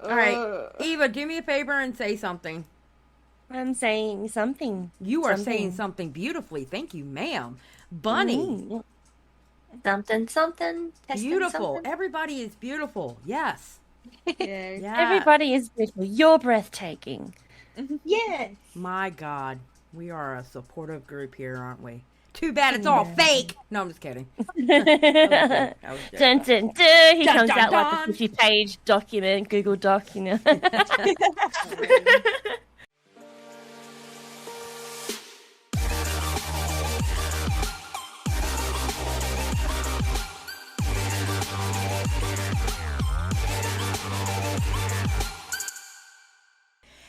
All right, Eva, do me a favor and say something. I'm saying something. You are saying something beautifully. Thank you, ma'am. Bunny. Something. Beautiful. Something. Everybody is beautiful. Yes. Yes. Yeah. Everybody is beautiful. You're breathtaking. Yes. My God. We are a supportive group here, aren't we? Too bad it's all fake. No, I'm just kidding. Dun, dun, dun. He Dun, comes dun, out dun. like a 50-page document, Google Doc, you know.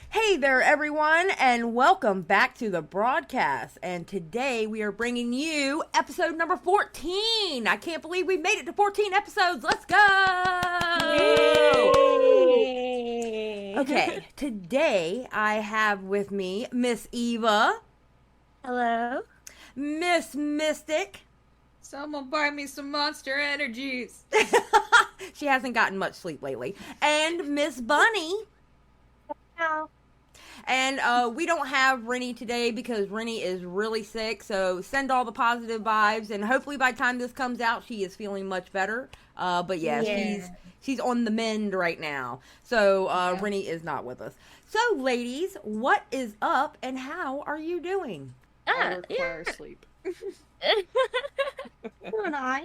Hey there, everyone, and welcome back to the broadcast. And today we are bringing you episode number 14. I can't believe we made it to 14 episodes. Let's go! Yay. Okay, today I have with me Miss Eva, Hello. Miss Mystic. Someone buy me some Monster Energies. She hasn't gotten much sleep lately. And Miss Bunny. Hello. And we don't have Rynnie today because Rynnie is really sick, so send all the positive vibes, and hopefully by the time this comes out, she is feeling much better. But yeah. She's on the mend right now, so Rynnie is not with us. So, ladies, what is up, and how are you doing? I require sleep. So and I.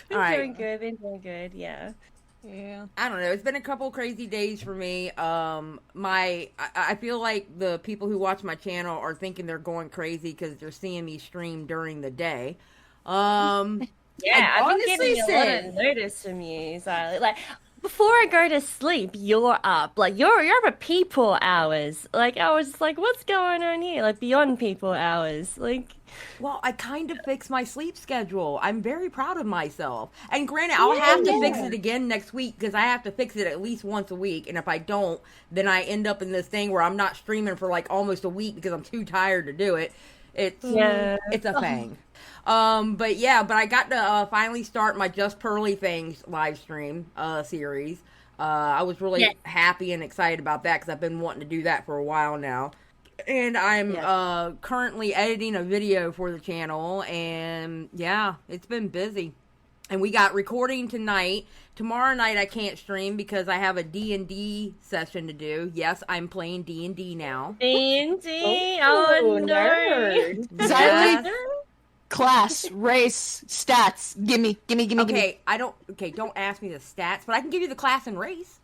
Been doing good, yeah. Yeah. I don't know. It's been a couple crazy days for me. I feel like the people who watch my channel are thinking they're going crazy because they're seeing me stream during the day. Yeah, I've been getting a lot of notice from you, Xylie. Like, before I go to sleep, you're up. Like, you're up at people hours. Like, I was like, what's going on here? Like, beyond people hours. Like... Well, I kind of fixed my sleep schedule. I'm very proud of myself. And granted, I'll have to fix it again next week because I have to fix it at least once a week. And if I don't, then I end up in this thing where I'm not streaming for like almost a week because I'm too tired to do it. It's a thing. But I got to finally start my Just Pearly Things live stream series. I was really happy and excited about that because I've been wanting to do that for a while now. And I'm currently editing a video for the channel, and it's been busy. And we got recording tonight. Tomorrow night I can't stream because I have a D&D session to do. Yes, I'm playing D&D now. D&D? Oh, no. Nerd. Xylie, class, race, stats. Gimme. Okay, don't ask me the stats, but I can give you the class and race.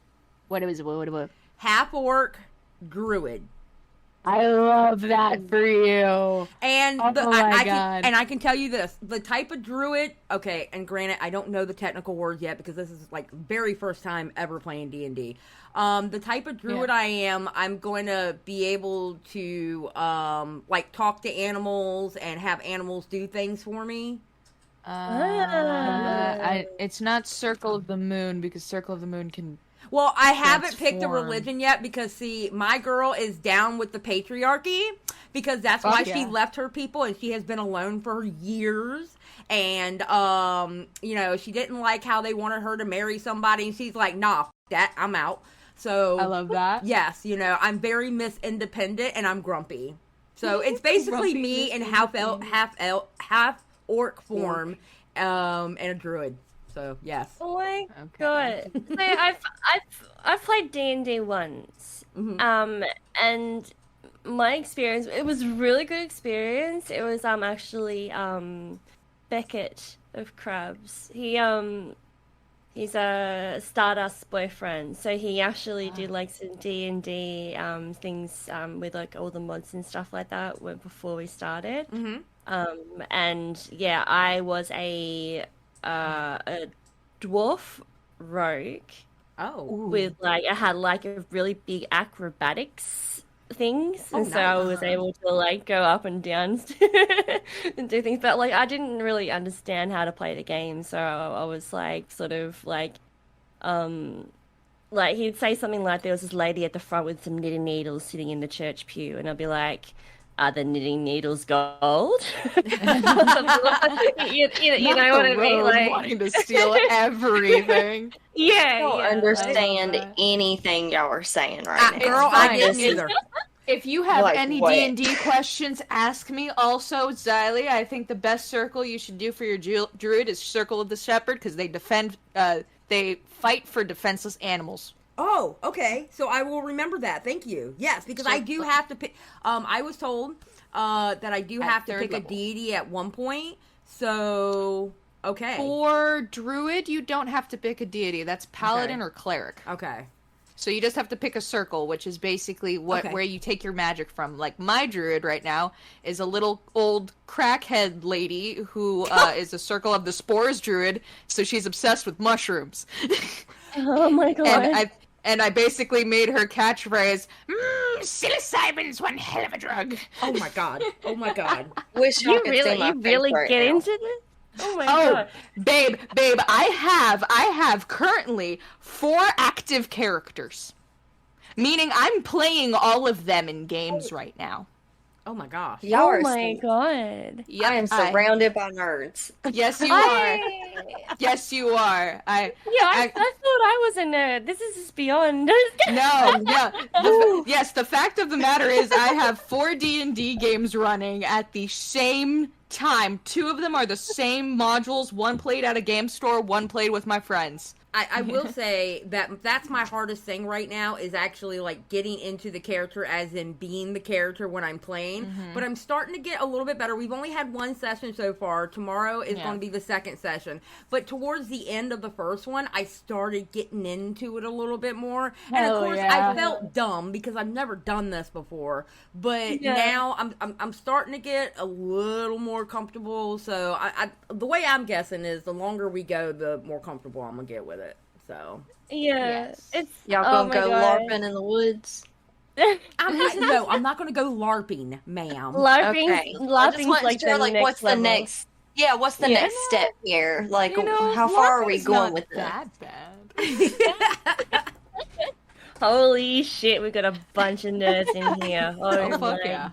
What is it? Half orc, druid. I love that for you. And God. I can tell you this, the type of druid, okay, and granted, I don't know the technical words yet because this is like very first time ever playing D&D. The type of druid I am, I'm going to be able to, like talk to animals and have animals do things for me. It's not Circle of the Moon because Circle of the Moon can... Well, I haven't picked a religion yet because, see, my girl is down with the patriarchy because that's why she left her people and she has been alone for years. And, she didn't like how they wanted her to marry somebody. And she's like, nah, f that, I'm out. So I love that. Yes, I'm very Miss Independent and I'm grumpy. So it's basically me in half orc form and a druid. So yes. Oh my god! So I've played D&D once, and my experience, it was a really good experience. It was actually Beckett of Crabs. He's a Stardust boyfriend, so he actually did like some D&D things with like all the mods and stuff like that before we started. And yeah, I was a dwarf rogue. With like, I had like a really big acrobatics things, and so I was able to like go up and down and do things, but like I didn't really understand how to play the game, so I was like sort of like he'd say something like there was this lady at the front with some knitting needles sitting in the church pew, and I'd be like, the knitting needles gold. you know what I mean? Like wanting to steal everything. yeah, I don't yeah. understand that. anything y'all are saying right now. Girl, I didn't either. If you have Like any what? D&D questions, ask me. Also, Xylie, I think the best circle you should do for your druid is Circle of the Shepherd, because they they fight for defenseless animals. Oh, okay. So I will remember that. Thank you. Yes, because I do have to pick. I was told that I do have to pick a deity at one point. So okay. For druid, you don't have to pick a deity. That's paladin or cleric. Okay. So you just have to pick a circle, which is basically where you take your magic from. Like my druid right now is a little old crackhead lady who is a Circle of the Spores druid. So she's obsessed with mushrooms. Oh my god. And I basically made her catchphrase, psilocybin's one hell of a drug. Oh my god. Oh my god. Wish y'all could see my you face really right get now. into this? Oh my god. Babe, I have currently 4 active characters. Meaning I'm playing all of them in games right now. Oh my gosh. Y'all Oh are my god. Yep, I am surrounded by nerds. Yes, you are. Yes, you are. I thought I was a nerd. This is just beyond. Yes, the fact of the matter is I have 4 D&D games running at the same time. 2 of them are the same modules. 1 played at a game store, 1 played with my friends. I will say that's my hardest thing right now is actually like getting into the character as in being the character when I'm playing. Mm-hmm. But I'm starting to get a little bit better. We've only had 1 session so far. Tomorrow is going to be the second session. But towards the end of the first one, I started getting into it a little bit more. And of course, I felt dumb because I've never done this before. But now I'm starting to get a little more comfortable. So the way I'm guessing is the longer we go, the more comfortable I'm going to get with it. So it's y'all gonna go LARPing in the woods. I'm not gonna go LARPing, ma'am. LARPing's like the next what's level. the next? Yeah, what's the next step here? Like, how far are we going with that? This? Bad. Holy shit, we got a bunch of nerds in here. Oh my god.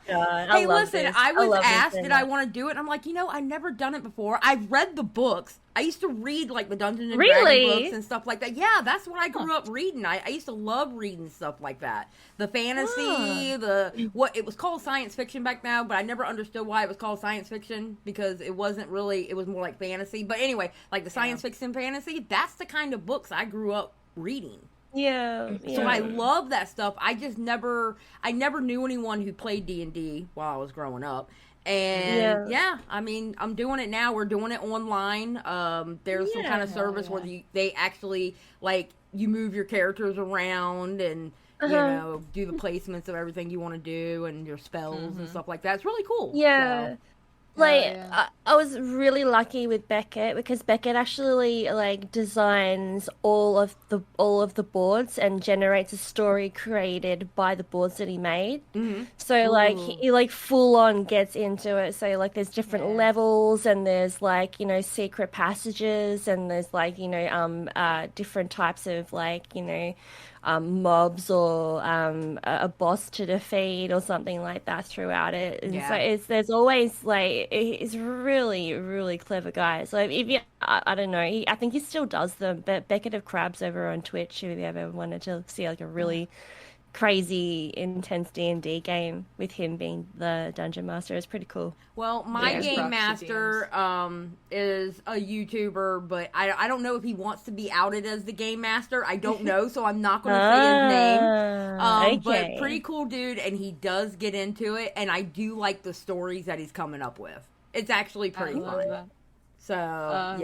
Hey, listen, I was asked did I want to do it. I'm like, I've never done it before. I've read the books. I used to read like the Dungeons and Dragons books and stuff like that. Yeah, that's what I grew up reading. I used to love reading stuff like that. The fantasy, it was called science fiction back now, but I never understood why it was called science fiction because it wasn't really, it was more like fantasy. But anyway, like the science fiction fantasy, that's the kind of books I grew up reading. Yeah. So I love that stuff. I never knew anyone who played D&D while I was growing up. And I mean, I'm doing it now. We're doing it online. There's some kind of service where they actually like you move your characters around and do the placements of everything you want to do and your spells and stuff like that. It's really cool. Yeah. So. I was really lucky with Beckett because Beckett actually like designs all of the boards and generates a story created by the boards that he made. Mm-hmm. So like he like full on gets into it. So like there's different levels and there's like secret passages and there's like different types of like mobs or a boss to defeat or something like that throughout it. And so there's always like it's really, really clever guy. So if you, I don't know, I think he still does them, but Beckett of Crabs over on Twitch, if you ever wanted to see like a really crazy, intense D&D game with him being the dungeon master is pretty cool. Well, my game master is a YouTuber, but I don't know if he wants to be outed as the game master. I don't know, so I'm not going to say his name. But pretty cool dude, and he does get into it, and I do like the stories that he's coming up with. It's actually pretty fun. So, I'm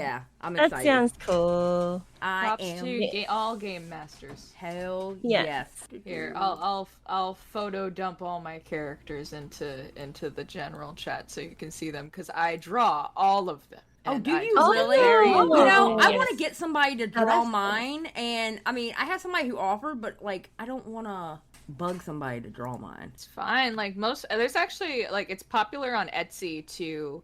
excited. That sounds cool. Props to all game masters. Hell yes. Here, I'll photo dump all my characters into the general chat so you can see them because I draw all of them. Oh, do you really? I want to get somebody to draw mine, and I mean, I have somebody who offered, but like, I don't want to bug somebody to draw mine. It's fine. Like there's actually like it's popular on Etsy to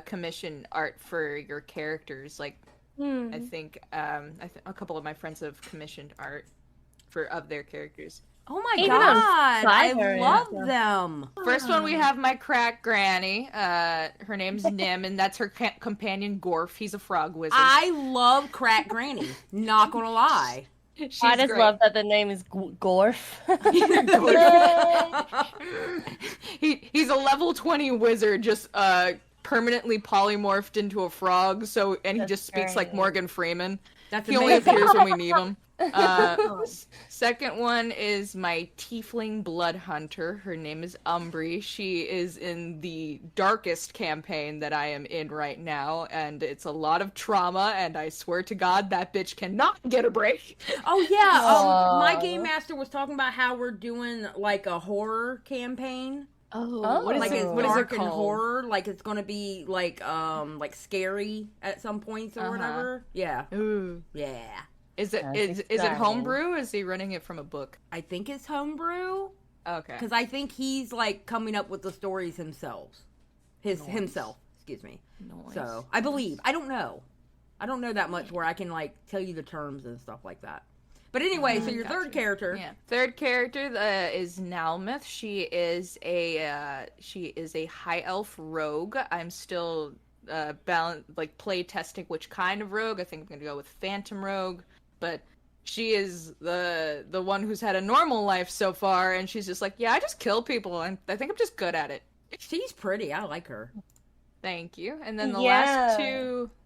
commission art for your characters. Like I think a couple of my friends have commissioned art of their characters. Oh my Even god, I Fiverr, love yeah. them. First one, we have my crack granny. Her name's Nim, and that's her companion, Gorf. He's a frog wizard. I love Crack Granny. Not gonna lie. She's I just great. love that the name is Gorf. He's a level 20 wizard, just permanently polymorphed into a frog. And he just speaks like Morgan Freeman. That's He only amazing. appears when we need him. Second one is my tiefling blood hunter. Her name is Umbri. She is in the darkest campaign that I am in right now, and it's a lot of trauma, and I swear to God that bitch cannot get a break. Oh yeah, my game master was talking about how we're doing like a horror campaign. Oh, what is Like it? it's What is dark it and called? horror. Like it's gonna be like scary at some points or whatever. Yeah. Ooh. Yeah. Is it That's is it exciting. homebrew? Or is he running it from a book? I think it's homebrew. Okay. Because I think he's like coming up with the stories himself. Himself, excuse me. Nice. So I believe. I don't know. I don't know that much where I can like tell you the terms and stuff like that. But anyway, so your third character. Yeah. Third character is Nalmeth. She is a high elf rogue. I'm still play testing which kind of rogue. I think I'm gonna go with Phantom Rogue. But she is the one who's had a normal life so far, and she's just like, yeah, I just kill people, and I think I'm just good at it. She's pretty. I like her. Thank you. And then the Yeah.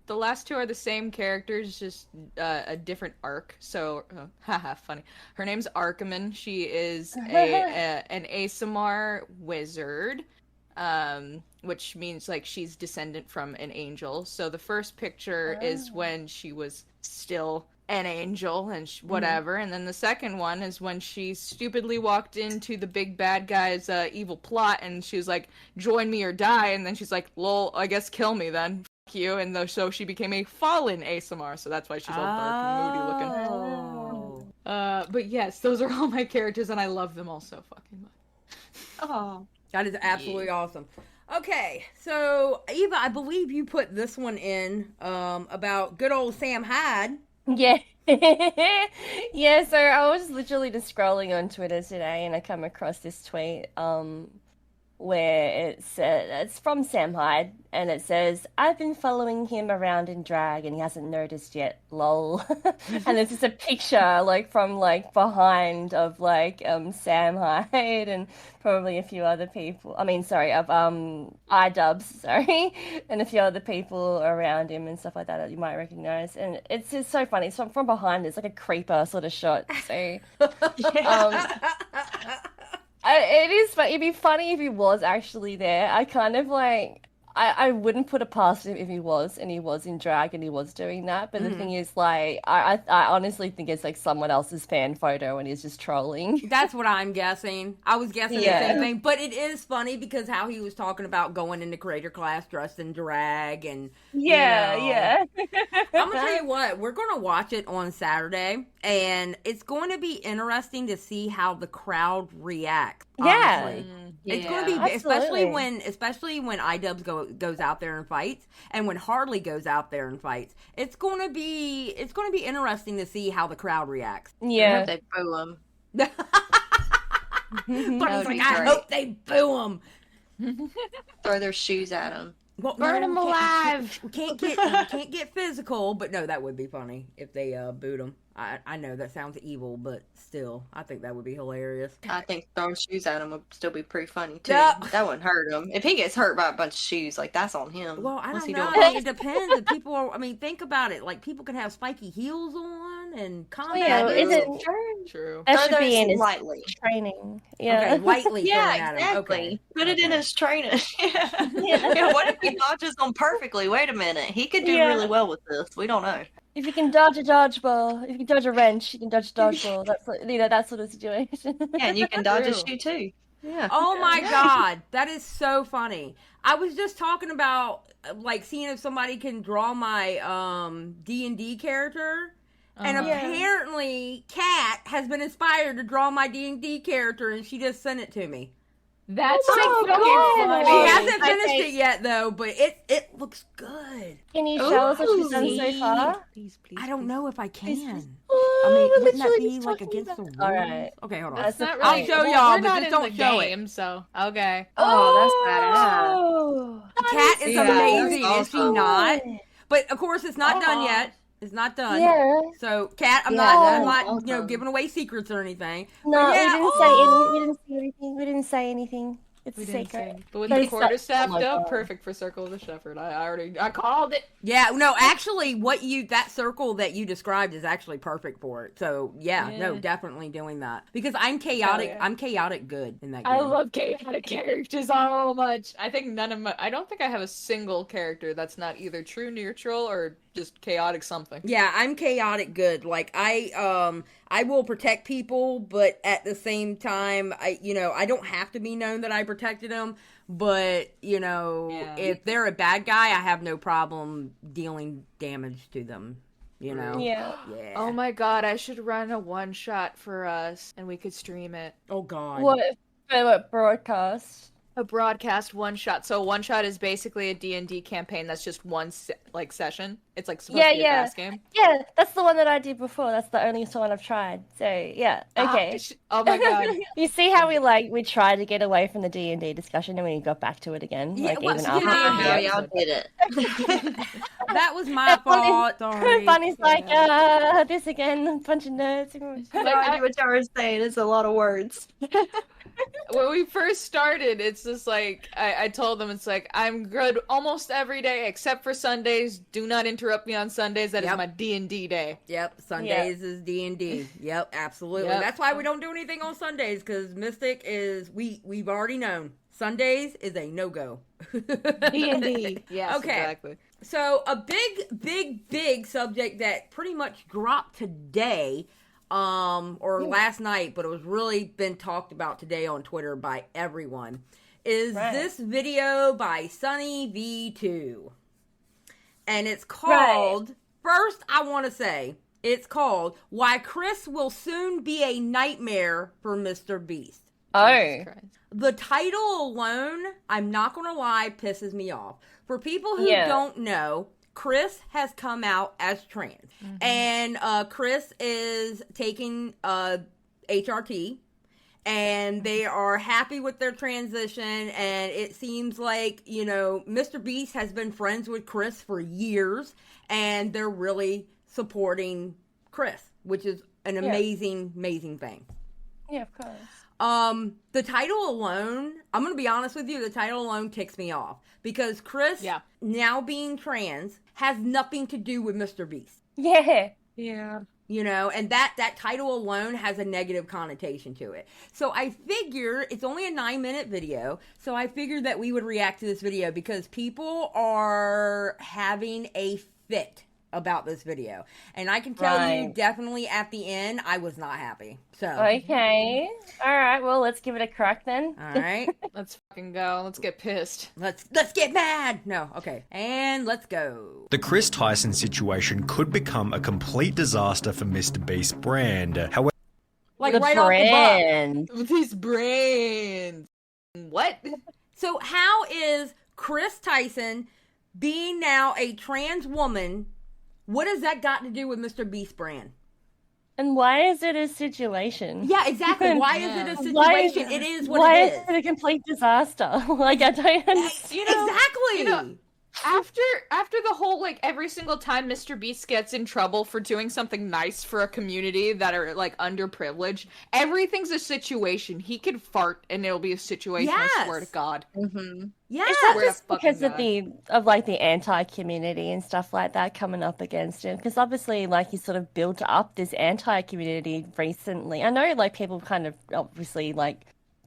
last two are the same characters, just a different arc. So, haha, funny. Her name's Archiman. She is an ASMR wizard, which means like she's descendant from an angel. So the first picture is when she was still an angel and whatever, and then the second one is when she stupidly walked into the big bad guy's evil plot, and she was like, join me or die, and then she's like, lol, I guess kill me then, fuck you, and so she became a fallen ASMR, so that's why she's all dark and moody looking. But yes, those are all my characters, and I love them all so fucking much. Oh. That is absolutely awesome. Okay, so Eva, I believe you put this one in about good old Sam Hyde. Yeah. Yeah, so I was literally just scrolling on Twitter today and I come across this tweet where it's from Sam Hyde and it says, I've been following him around in drag and he hasn't noticed yet, lol. And it's just a picture like from like behind of like Sam Hyde and probably a few other people. I mean, sorry, of iDubbbz, sorry, and a few other people around him and stuff like that you might recognize. And it's just so funny. So from behind, it's like a creeper sort of shot. So it is, but it'd be funny if he was actually there. I kind of like, I wouldn't put it past him if he was, and he was in drag and he was doing that. But the thing is, like, I honestly think it's like someone else's fan photo and he's just trolling. That's what I'm guessing. I was guessing the same thing. But it is funny because how he was talking about going into creator class dressed in drag and Yeah. I'm gonna tell you what, we're gonna watch it on Saturday, and it's going to be interesting to see how the crowd reacts. Honestly. It's going to be, especially when iDubbbz goes out there and fights, and when Harley goes out there and fights. It's going to be interesting to see how the crowd reacts. Yeah. They boo him. But it's like, I hope they boo him. Throw their shoes at him. Well, Burn him alive. We can't get physical, but no, that would be funny if they booed him. I know that sounds evil, but still, I think that would be hilarious. I think throwing shoes at him would still be pretty funny too. Yep. That wouldn't hurt him. If he gets hurt by a bunch of shoes, like that's on him. Well, I What's don't he know. doing? I mean, it depends. If people are, think about it. Like, people can have spiky heels on and combat. Yeah, is it True. That Throw should be those in his lightly. training. Yeah. Okay, lightly throwing Yeah, at him. exactly. Okay. Put it in his training. Yeah, what if he dodges them perfectly? Wait a minute. He could do really well with this. We don't know. If you can dodge a dodgeball, if you can dodge a wrench, you can dodge a dodgeball. That's that sort of situation. Yeah, and you can dodge a shoe too. Yeah. Oh my god, that is so funny. I was just talking about like seeing if somebody can draw my D&D character. And apparently Kat has been inspired to draw my D&D character and she just sent it to me. That's Oh my fucking God. funny. She hasn't finished it yet, though, but it looks good. Can you show us what she's done so far? Please, I don't know if I can. Oh, I mean, we're wouldn't that literally be just like talking against the rules? about- Alright. Okay, hold on. That's not I'll right. show Well, y'all, we're but not just in don't the show game, so okay. Oh, that's badass. Oh, Cat is Yeah, amazing, that's is she awesome. not? But of course, it's not done yet. It's not done. Yeah. So, Cat, I'm Yeah, not, that's you know, awesome. giving away secrets or anything. No, But yeah, we didn't say anything. We didn't say anything. It's a secret. But with But the it's quarterstaff oh my up, God. perfect for Circle of the Shepherd. I called it. Yeah, no, actually, that circle that you described is actually perfect for it. So, yeah, no, definitely doing that because I'm chaotic. yeah. I'm chaotic good in that game. I love chaotic characters so much. I think I don't think I have a single character that's not either true neutral or just chaotic something. Yeah, I'm chaotic good. Like I will protect people, but at the same time, I don't have to be known that I protected them. But if they're a bad guy, I have no problem dealing damage to them. Yeah. Oh my god, I should run a one shot for us, and we could stream it. Oh god. What broadcast? A broadcast one shot. So one shot is basically a D&D campaign that's just one session. It's like supposed to be a fast game. Yeah, that's the one that I did before. That's the only one I've tried. So yeah, okay. Oh my god. You see how we tried to get away from the D&D discussion and we got back to it again. Yeah, Like well, even so after. How y'all did it. That was my fault. Sorry. Funny's like, this again, bunch of nerds. I do what y'all are saying. It's a lot of words. When we first started, it's just like I told them, it's like I'm good almost every day except for Sundays. Do not interrupt me on Sundays. That is my D&D day. Yep, Sundays is D&D. Yep, absolutely. Yep. That's why we don't do anything on Sundays because Mystic is we've already known Sundays is a no-go. D&D. Yes, Okay. exactly. So a big subject that pretty much dropped today, or last night, but it was really been talked about today on Twitter by everyone, is this video by SunnyV2. And it's called, first I want to say, it's called Why Chris Will Soon Be a Nightmare for MrBeast. Oh. The title alone, I'm not going to lie, pisses me off. For people who don't know, Chris has come out as trans. Mm-hmm. And Chris is taking HRT. And they are happy with their transition. And it seems like, MrBeast has been friends with Chris for years. And they're really supporting Chris, which is an amazing, amazing thing. Yeah, of course. The title alone, I'm going to be honest with you, the title alone ticks me off. Because Chris, now being trans, has nothing to do with MrBeast. Yeah. Yeah. And that title alone has a negative connotation to it. So I figure, it's only a 9-minute video, so I figured that we would react to this video because people are having a fit about this video. And I can tell you, definitely at the end, I was not happy. So okay. Alright, well, let's give it a crack then. Alright. Let's fucking go. Let's get pissed. Let's get mad! No, okay. And let's go. The Chris Tyson situation could become a complete disaster for MrBeast's brand. However, like the right brand. off the bat. These brands. What? So how is Chris Tyson being now a trans woman? What has that got to do with MrBeast brand? And why is it a situation? Yeah, exactly. Why is it a situation? It is what it is. Why is it a complete disaster? Like, I don't understand. Exactly. After the whole, every single time MrBeast gets in trouble for doing something nice for a community that are, underprivileged, everything's a situation. He could fart and it'll be a situation, I swear to God. Mm-hmm. Yeah. Is that just because of the anti-community and stuff like that coming up against him? Because obviously, he sort of built up this anti-community recently. I know, people kind of obviously,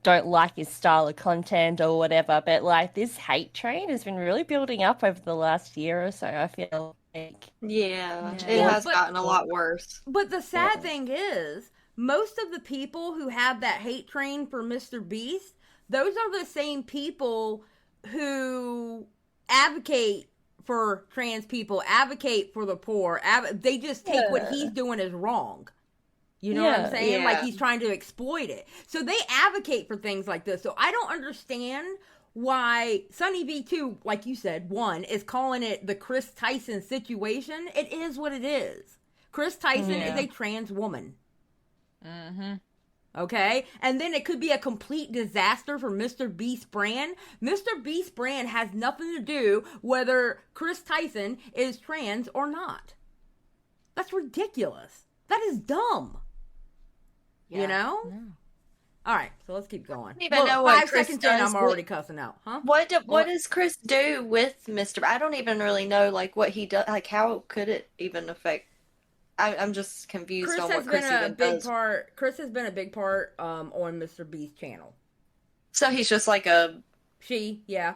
don't like his style of content or whatever, but this hate train has been really building up over the last year or so, I feel like. Yeah. It has gotten a lot worse. But the sad thing is, most of the people who have that hate train for MrBeast, those are the same people who advocate for trans people, advocate for the poor. They just take what he's doing as wrong. You know what I'm saying? Yeah. Like he's trying to exploit it. So they advocate for things like this. So I don't understand why SunnyV2, like you said, is calling it the Chris Tyson situation. It is what it is. Chris Tyson is a trans woman. Mm-hmm. Okay? And then it could be a complete disaster for MrBeast brand. MrBeast brand has nothing to do whether Chris Tyson is trans or not. That's ridiculous. That is dumb. Yeah. You know? Yeah. All right, so let's keep going. I don't even know what 5 Chris seconds in, does. I'm already cussing out. Huh? What does Chris do with Mr. I don't even really know, like, what he does. Like, how could it even affect? I'm just confused on what Chris even does. Chris has been a big part on MrBeast's channel. So he's just like a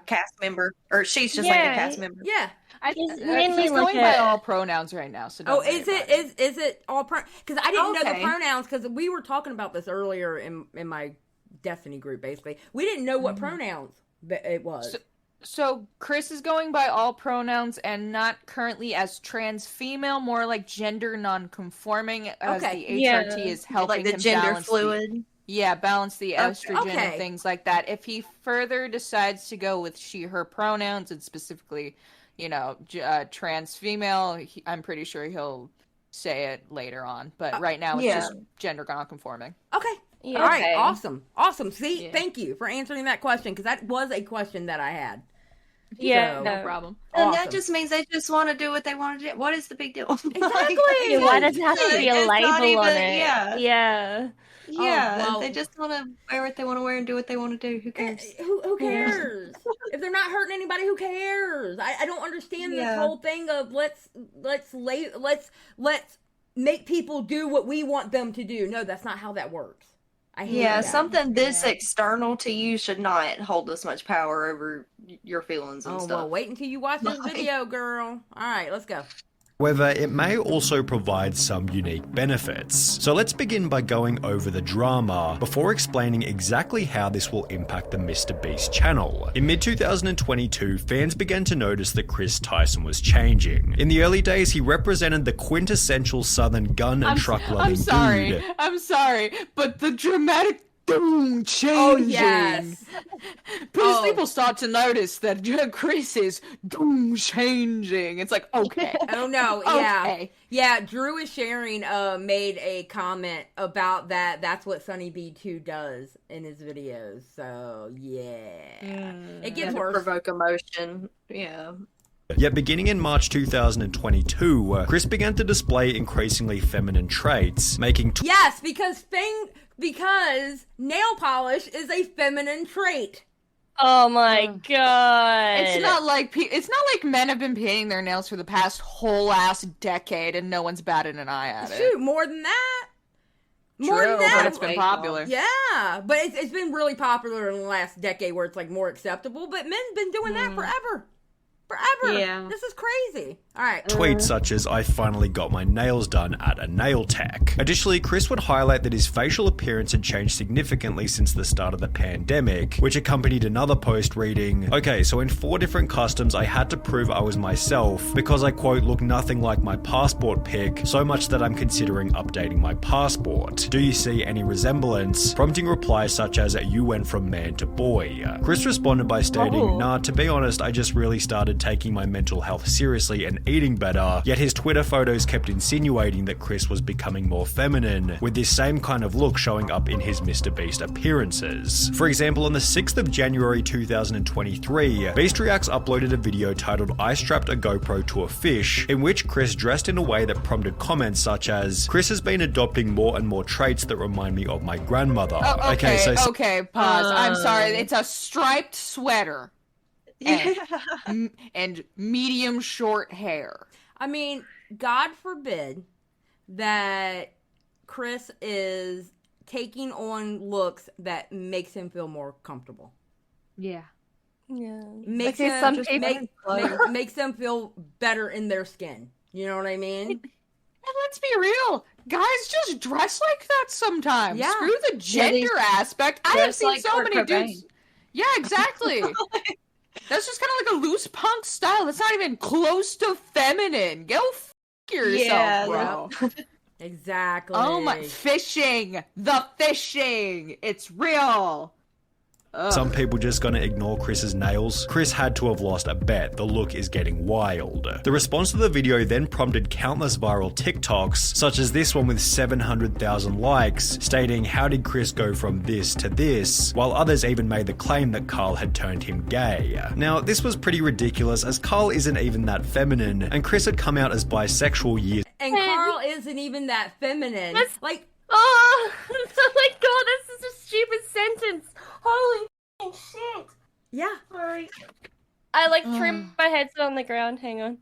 cast member, or she's just like a cast member. Yeah. He's going by all pronouns right now. So don't is it all pronouns? Because I didn't know the pronouns, because we were talking about this earlier in my Destiny group. Basically, we didn't know what pronouns it was. So Chris is going by all pronouns and not currently as trans female, more like gender non-conforming, as the HRT is helping like the him gender balance fluid. Balance the estrogen and things like that. If he further decides to go with she/her pronouns and specifically, trans female, I'm pretty sure he'll say it later on. But right now, it's just gender non-conforming. Okay. Yeah. All right. Awesome. See, thank you for answering that question, because that was a question that I had. Yeah, so, no problem. And that just means they just want to do what they want to do. What is the big deal? Exactly. Why does it have to be a label on it? Yeah. Well, they just want to wear what they want to wear and do what they want to do. Who cares? Who cares? If they're not hurting anybody, who cares? I don't understand this whole thing of let's make people do what we want them to do. No, that's not how that works. I hate that. Something this external to you should not hold this much power over your feelings and stuff. Well, wait until you watch this video, girl. All right, let's go. However, it may also provide some unique benefits. So let's begin by going over the drama before explaining exactly how this will impact the MrBeast channel. In mid-2022, fans began to notice that Chris Tyson was changing. In the early days, he represented the quintessential southern gun and truck-loving dude. I'm sorry, but the dramatic changing. Oh, yes. People start to notice that Chris is changing. It's like, okay. Oh, no. Yeah. Yeah, Drew is sharing made a comment about that. That's what SunnyV2 does in his videos. So, yeah. It gets worse. Provoke emotion. Yeah. Yet beginning in March 2022, Chris began to display increasingly feminine traits, making yes, because nail polish is a feminine trait. Oh my god! It's not like men have been painting their nails for the past whole ass decade and no one's batted an eye at it. Shoot, more than that. But it's been popular. Yeah, but it's been really popular in the last decade, where it's like more acceptable. But men's been doing that forever. Yeah. This is crazy. All right. Tweets such as, "I finally got my nails done at a nail tech." Additionally, Chris would highlight that his facial appearance had changed significantly since the start of the pandemic, which accompanied another post reading, "Okay, so in 4 different customs I had to prove I was myself because I, quote, look nothing like my passport pic, so much that I'm considering updating my passport. Do you see any resemblance?" Prompting replies such as, "You went from man to boy." Chris responded by stating, "Nah, to be honest, I just really started taking my mental health seriously and eating better," yet his Twitter photos kept insinuating that Chris was becoming more feminine, with this same kind of look showing up in his MrBeast appearances. For example, on the 6th of January 2023, Beast Reacts uploaded a video titled "I strapped a GoPro to a fish," in which Chris dressed in a way that prompted comments such as, "Chris has been adopting more and more traits that remind me of my grandmother." Okay, pause. I'm sorry, it's a striped sweater. And medium short hair. I mean, God forbid that Chris is taking on looks that makes him feel more comfortable. Yeah. Makes them feel better in their skin. You know what I mean? And let's be real, guys just dress like that sometimes. Yeah. Screw the gender aspect. I have seen so many dudes. Yeah, exactly. That's just kind of like a loose punk style. That's not even close to feminine. Go f*** yourself, bro. Exactly. Oh my, fishing! The fishing! It's real! Ugh. Some people just gonna ignore Chris's nails. Chris had to have lost a bet. The look is getting wild. The response to the video then prompted countless viral TikToks, such as this one with 700,000 likes, stating how did Chris go from this to this, while others even made the claim that Carl had turned him gay. Now, this was pretty ridiculous as Carl isn't even that feminine, and Chris had come out as bisexual years. And Carl isn't even that feminine. Like, oh my god, this is a stupid sentence. Holy shit. Yeah. Sorry. I trimmed my headset on the ground. Hang on.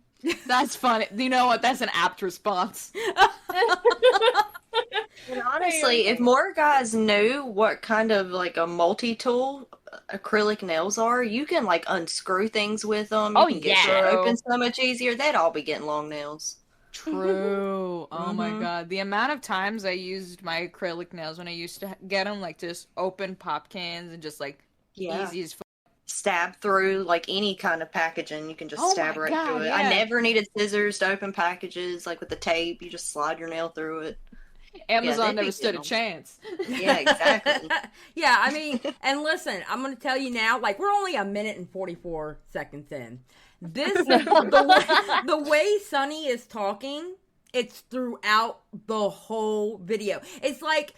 That's funny. You know what? That's an apt response. And honestly, if more guys knew what kind of a multi-tool acrylic nails are, you can unscrew things with them. You can get shit open so much easier. They'd all be getting long nails. True. Oh my god. The amount of times I used my acrylic nails when I used to get them, just open pop cans and just easy as stab through any kind of packaging. You can just stab right through it. Yeah. I never needed scissors to open packages with the tape. You just slide your nail through it. Amazon never stood a chance. Yeah, exactly. Yeah, I mean, and listen, I'm going to tell you now, we're only 1 minute and 44 seconds in. The way Sunny is talking, it's throughout the whole video. It's like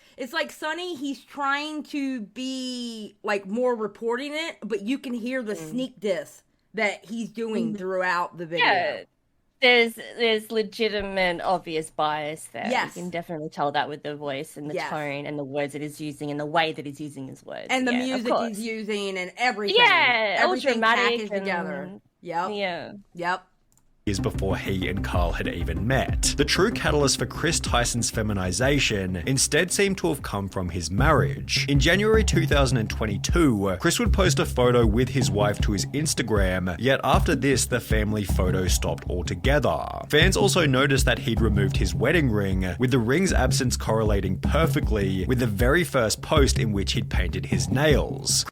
Sunny, he's trying to be more reporting it, but you can hear the sneak diss that he's doing throughout the video. Yeah. There's legitimate, obvious bias there. Yes. You can definitely tell that with the voice and the tone and the words that he's using and the way that he's using his words. And the music he's using and everything. Yeah, everything dramatic packaged together. Yep. Yeah. Yep. Years before he and Carl had even met. The true catalyst for Chris Tyson's feminization instead seemed to have come from his marriage. In January 2022, Chris would post a photo with his wife to his Instagram, yet after this, the family photo stopped altogether. Fans also noticed that he'd removed his wedding ring, with the ring's absence correlating perfectly with the very first post in which he'd painted his nails.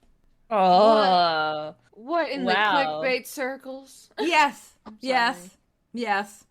Oh. What in the clickbait circles? Yes. Yes.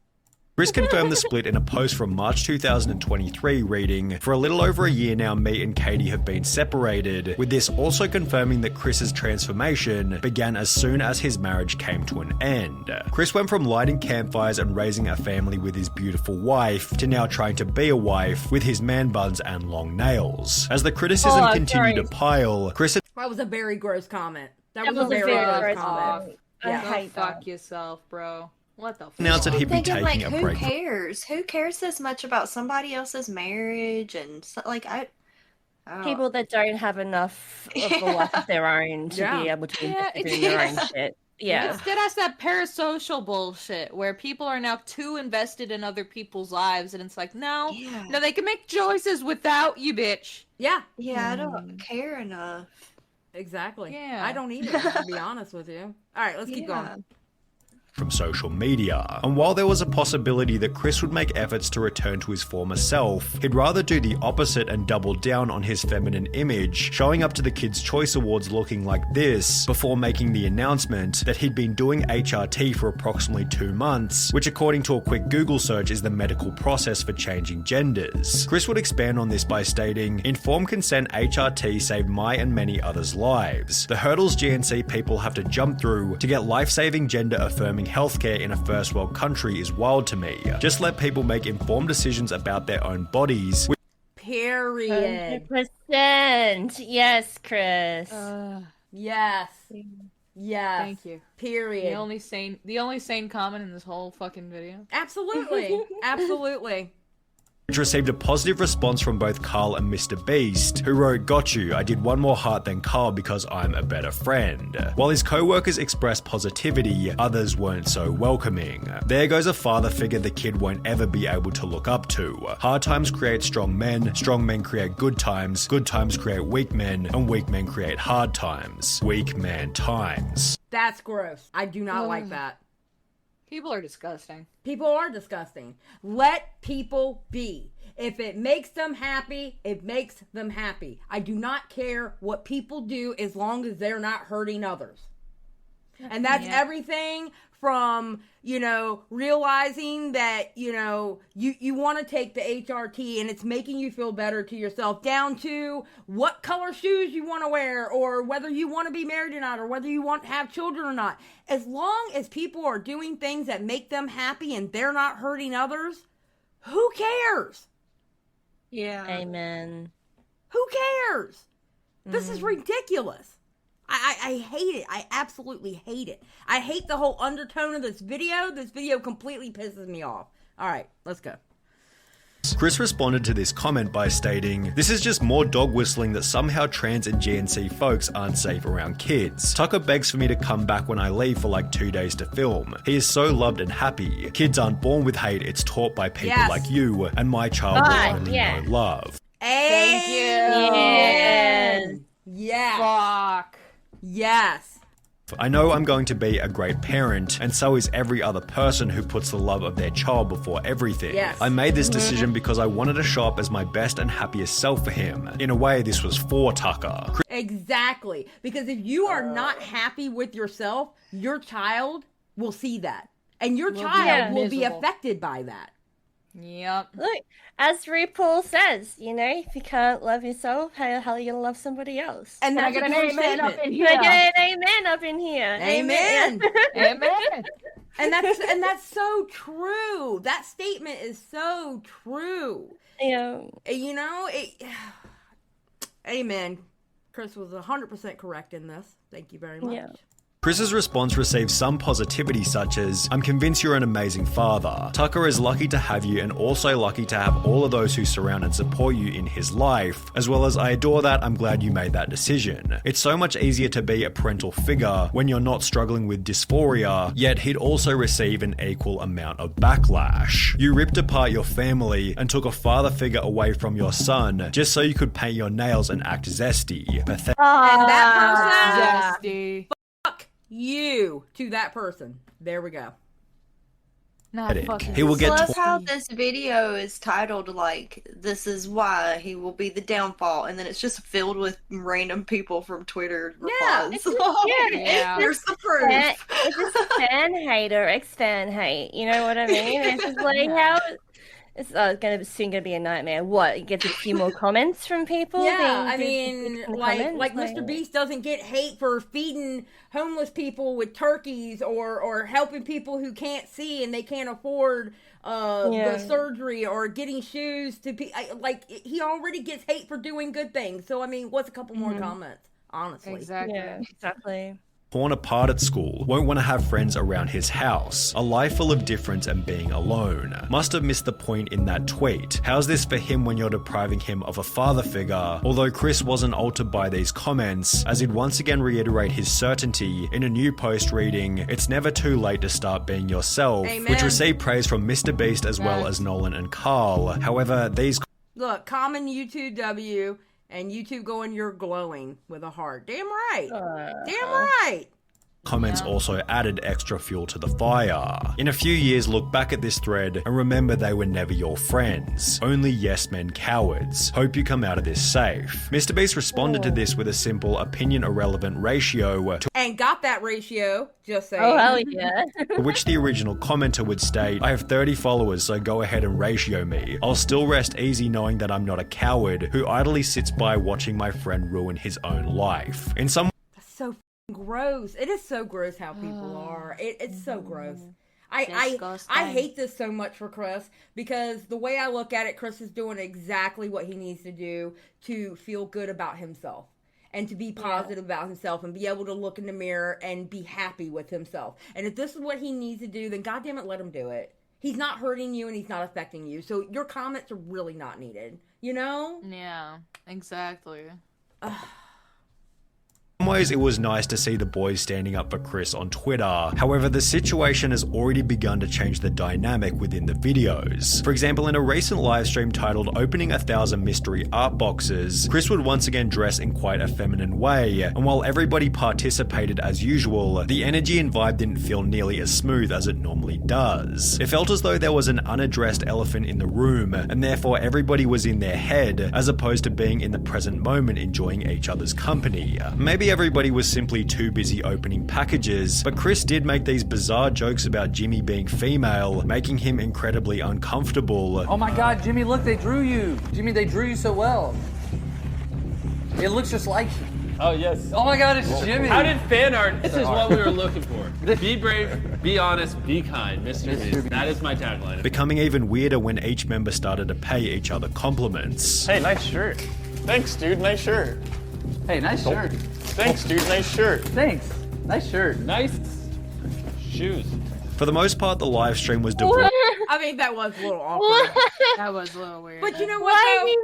Chris confirmed the split in a post from March 2023 reading, "For a little over a year now, me and Katie have been separated," with this also confirming that Chris's transformation began as soon as his marriage came to an end. Chris went from lighting campfires and raising a family with his beautiful wife to now trying to be a wife with his man buns and long nails. As the criticism continued to pile, Chris... That was a very gross comment. That was a very gross comment. I hate fuck yourself, bro. What the fuck? Announced that he'd be taking a who break. cares? Who cares this much about somebody else's marriage and people that don't have enough of a life of their own to be able to invest in their own shit. Yeah. Instead, that's that parasocial bullshit where people are now too invested in other people's lives, and it's no, they can make choices without you, bitch. Yeah. Yeah, I don't care enough. Exactly. Yeah. I don't either, to be honest with you. All right, let's keep going. From social media. And while there was a possibility that Chris would make efforts to return to his former self, he'd rather do the opposite and double down on his feminine image, showing up to the Kids' Choice Awards looking like this, before making the announcement that he'd been doing HRT for approximately 2 months, which according to a quick Google search is the medical process for changing genders. Chris would expand on this by stating, "Informed consent HRT saved my and many others' lives. The hurdles GNC people have to jump through to get life-saving gender-affirming healthcare in a first world country is wild to me. Just let people make informed decisions about their own bodies." Period. 100%. Yes, Chris. Yes. Yes. Thank you. Period. The only sane comment in this whole fucking video. Absolutely. Absolutely. Which received a positive response from both Carl and MrBeast, who wrote, "Got you, I did one more heart than Carl because I'm a better friend." While his co-workers expressed positivity, others weren't so welcoming. "There goes a father figure the kid won't ever be able to look up to. Hard times create strong men create good times create weak men, and weak men create hard times. Weak man times." That's gross. I do not like that. People are disgusting. People are disgusting. Let people be. If it makes them happy, it makes them happy. I do not care what people do as long as they're not hurting others. And that's everything from, realizing that, you want to take the HRT and it's making you feel better to yourself, down to what color shoes you want to wear, or whether you want to be married or not, or whether you want to have children or not. As long as people are doing things that make them happy and they're not hurting others, who cares? Yeah. Amen. Who cares? This is ridiculous. I hate it. I absolutely hate it. I hate the whole undertone of this video. This video completely pisses me off. All right, let's go. Chris responded to this comment by stating, "This is just more dog whistling that somehow trans and GNC folks aren't safe around kids. Tucker begs for me to come back when I leave for like 2 days to film. He is so loved and happy. Kids aren't born with hate, it's taught by people like you, and my child will only know love." Thank you. Yeah. Fuck. Yes. I know I'm going to be a great parent, and so is every other person who puts the love of their child before everything. Yes. I made this decision because I wanted to show up as my best and happiest self for him. In a way, this was for Tucker. Exactly. Because if you are not happy with yourself, your child will see that. And your child will be affected by that. Yep. Look, as RuPaul says, if you can't love yourself, how the hell are you going to love somebody else? And that's an amen up in here. Can I get an amen up in here? Amen. Amen. And that's so true. That statement is so true. Yeah. Amen. Chris was 100% correct in this. Thank you very much. Yeah. Chris's response received some positivity such as, "I'm convinced you're an amazing father. Tucker is lucky to have you and also lucky to have all of those who surround and support you in his life, as well as I adore that, I'm glad you made that decision. It's so much easier to be a parental figure when you're not struggling with dysphoria, yet he'd also receive an equal amount of backlash. You ripped apart your family and took a father figure away from your son just so you could paint your nails and act zesty. Pathetic." And that person... Zesty. You to that person. There we go. Not fucking. He will get Plus how this video is titled, like, "This is why he will be the downfall," and then it's just filled with random people from Twitter replies. There's the proof. It's just fan hate or ex-fan hate. You know what I mean? It's just like how... It's soon going to be a nightmare. What? You get a few more comments from people? Yeah, I mean, like MrBeast doesn't get hate for feeding homeless people with turkeys or helping people who can't see and they can't afford the surgery or getting shoes to he already gets hate for doing good things. So, I mean, what's a couple more comments? Honestly. Exactly. Yeah, exactly. Torn apart at school, won't want to have friends around his house, a life full of difference and being alone. Must have missed the point in that tweet. How's this for him when you're depriving him of a father figure? Although Chris wasn't altered by these comments, as he'd once again reiterate his certainty in a new post reading, "It's never too late to start being yourself," Amen. which received praise from MrBeast as well as Nolan and Carl. However, these... Look, common YouTube W... and YouTube going, "You're glowing," with a heart. Damn right. Damn right. Comments also added extra fuel to the fire. In a few years, look back at this thread and remember they were never your friends. Only yes men cowards. Hope you come out of this safe. MrBeast responded to this with a simple opinion irrelevant ratio and got that ratio, just saying. Oh, hell yeah. to which the original commenter would state, "I have 30 followers, so go ahead and ratio me. I'll still rest easy knowing that I'm not a coward who idly sits by watching my friend ruin his own life." In some That's so gross. It is so gross how people are. It's so gross. I hate this so much for Chris because the way I look at it, Chris is doing exactly what he needs to do to feel good about himself and to be positive about himself and be able to look in the mirror and be happy with himself. And if this is what he needs to do, then goddamn it, let him do it. He's not hurting you and he's not affecting you. So your comments are really not needed. You know? Yeah, exactly. In some ways, it was nice to see the boys standing up for Chris on Twitter. However, the situation has already begun to change the dynamic within the videos. For example, in a recent livestream titled "Opening 1,000 Mystery Art Boxes," Chris would once again dress in quite a feminine way, and while everybody participated as usual, the energy and vibe didn't feel nearly as smooth as it normally does. It felt as though there was an unaddressed elephant in the room, and therefore everybody was in their head, as opposed to being in the present moment enjoying each other's company. Maybe everybody was simply too busy opening packages, but Chris did make these bizarre jokes about Jimmy being female, making him incredibly uncomfortable. Oh my god, Jimmy, look, they drew you. Jimmy, they drew you so well. It looks just like you. Oh, yes. Oh my god, it's Jimmy. How did fan art? This is what we were looking for. Be brave, be honest, be kind, Mr. Beast. That is my tagline. Becoming even weirder when each member started to pay each other compliments. Hey, nice shirt. Thanks, dude, nice shirt. Hey, nice shirt. Thanks, dude, nice shirt. Thanks. Nice shirt. Nice shoes. For the most part, the live stream was devoid. I mean, that was a little awkward. That was a little weird. But you know what, though?